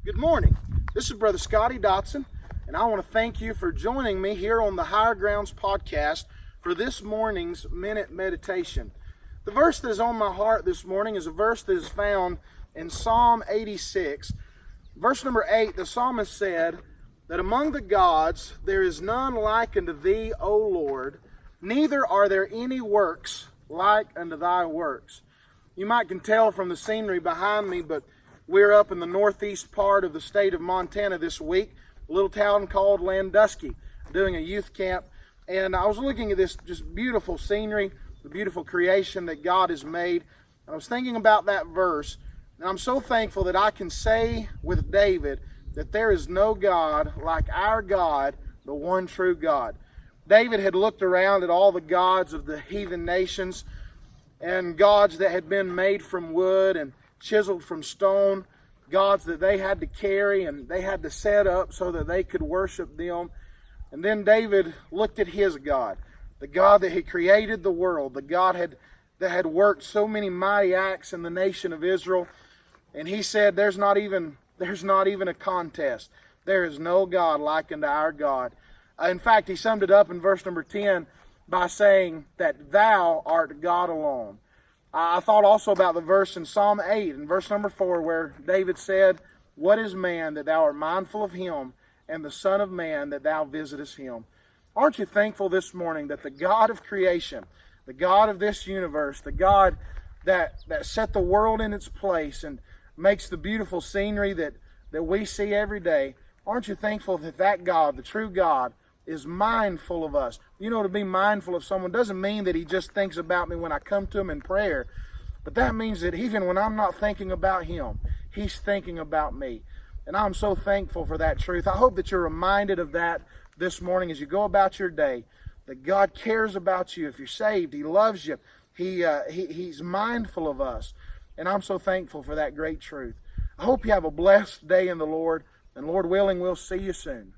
Good morning. This is Brother Scottie Dotson, and I want to thank you for joining me here on the Higher Grounds podcast for this morning's minute meditation. The verse that is on my heart this morning is a verse that is found in Psalm 86. Verse number 8, the psalmist said that among the gods there is none like unto thee, O Lord, neither are there any works like unto thy works. You might can tell from the scenery behind me, but we're up in the northeast part of the state of Montana this week, a little town called Landusky, doing a youth camp. And I was looking at this just beautiful scenery, the beautiful creation that God has made. And I was thinking about that verse, and I'm so thankful that I can say with David that there is no God like our God, the one true God. David had looked around at all the gods of the heathen nations and gods that had been made from wood and chiseled from stone, gods that they had to carry and they had to set up so that they could worship them. And then David looked at his God, the God that had created the world, the God that had worked so many mighty acts in the nation of Israel. And he said, there's not even a contest. There is no God like unto our God. In fact, he summed it up in verse number 10 by saying that thou art God alone. I thought also about the verse in Psalm 8 and verse number 4 where David said, what is man that thou art mindful of him, and the son of man that thou visitest him? Aren't you thankful this morning that the God of creation, the God of this universe, the God that set the world in its place and makes the beautiful scenery that we see every day, aren't you thankful that that God, the true God, is mindful of us? You know, to be mindful of someone doesn't mean that he just thinks about me when I come to him in prayer, but that means that even when I'm not thinking about him, he's thinking about me. And I'm so thankful for that truth. I hope that you're reminded of that this morning as you go about your day, that God cares about you. If you're saved, he loves you. He's mindful of us. And I'm so thankful for that great truth. I hope you have a blessed day in the Lord, and Lord willing, we'll see you soon.